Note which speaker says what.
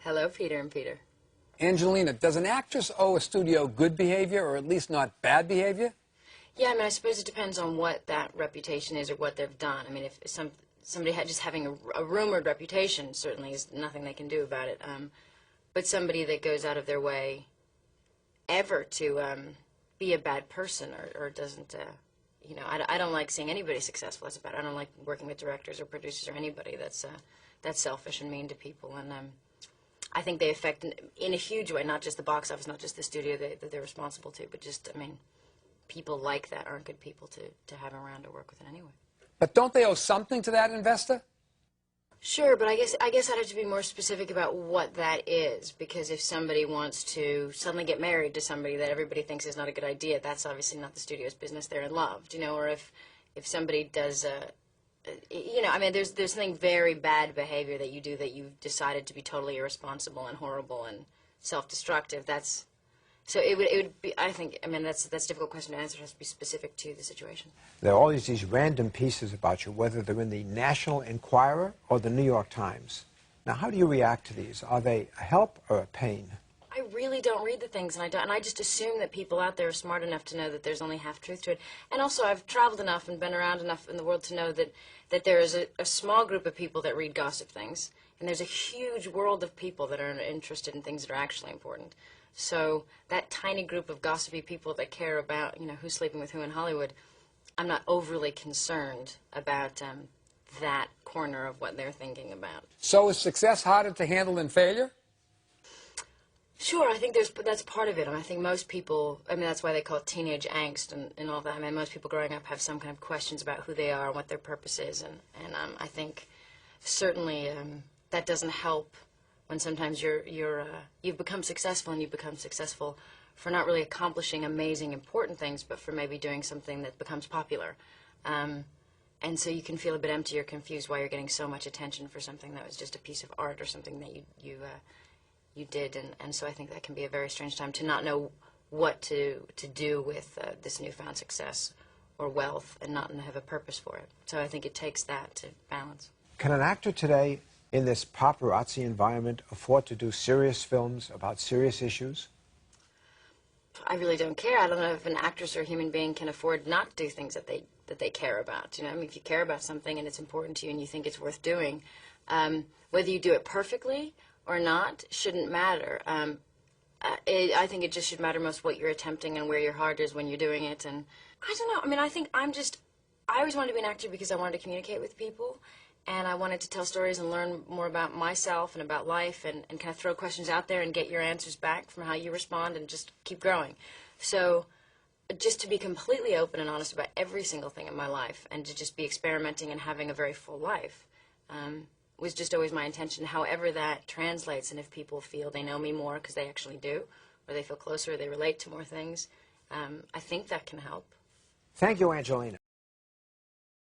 Speaker 1: Hello, Peter and Peter.
Speaker 2: Angelina, does an actress owe a studio good behavior, or at least not bad behavior?
Speaker 1: Yeah, I mean, I suppose it depends on what that reputation is or what they've done. I mean, if somebody just having a rumored reputation certainly is nothing they can do about it. But somebody that goes out of their way ever to be a bad person or doesn't, you know, I don't like seeing anybody successful as a bad. I don't like working with directors or producers or anybody that's selfish and mean to people. And I think they affect in a huge way, not just the box office, not just the studio that they're responsible to, but just, I mean, people like that aren't good people to have around or work with in any way.
Speaker 2: But don't they owe something to that investor?
Speaker 1: Sure, but I guess I'd have to be more specific about what that is, because if somebody wants to suddenly get married to somebody that everybody thinks is not a good idea, that's obviously not the studio's business. They're in love, you know, or if somebody does you know, I mean, there's something very bad behavior that you do that you've decided to be totally irresponsible and horrible and self-destructive. So it would be, I think, I mean, that's a difficult question to answer. It has to be specific to the situation.
Speaker 3: There are always these random pieces about you, whether they're in the National Enquirer or the New York Times. Now, how do you react to these? Are they a help or a pain?
Speaker 1: I really don't read the things, and I just assume that people out there are smart enough to know that there's only half truth to it. And also, I've traveled enough and been around enough in the world to know that there is a small group of people that read gossip things, and there's a huge world of people that are interested in things that are actually important. So that tiny group of gossipy people that care about, you know, who's sleeping with who in Hollywood, I'm not overly concerned about that corner of what they're thinking about.
Speaker 2: So is success harder to handle than failure?
Speaker 1: Sure, I think that's part of it. I think most people, I mean, that's why they call it teenage angst and all that. I mean, most people growing up have some kind of questions about who they are and what their purpose is, and I think certainly that doesn't help when sometimes you've become successful, and you've become successful for not really accomplishing amazing, important things, but for maybe doing something that becomes popular. And so you can feel a bit empty or confused why you're getting so much attention for something that was just a piece of art or something that you did. And so I think that can be a very strange time to not know what to do with this newfound success or wealth and not have a purpose for it. So I think it takes that to balance.
Speaker 3: Can an actor today, in this paparazzi environment, afford to do serious films about serious issues?
Speaker 1: I really don't care. I don't know if an actress or a human being can afford not to do things that they care about. You know, I mean, if you care about something and it's important to you and you think it's worth doing, whether you do it perfectly or not shouldn't matter. I think it just should matter most what you're attempting and where your heart is when you're doing it. And I don't know. I mean, I think I always wanted to be an actor because I wanted to communicate with people. And I wanted to tell stories and learn more about myself and about life and kind of throw questions out there and get your answers back from how you respond and just keep growing. So just to be completely open and honest about every single thing in my life and to just be experimenting and having a very full life was just always my intention, however that translates. And if people feel they know me more because they actually do, or they feel closer, or they relate to more things, I think that can help.
Speaker 3: Thank you, Angelina.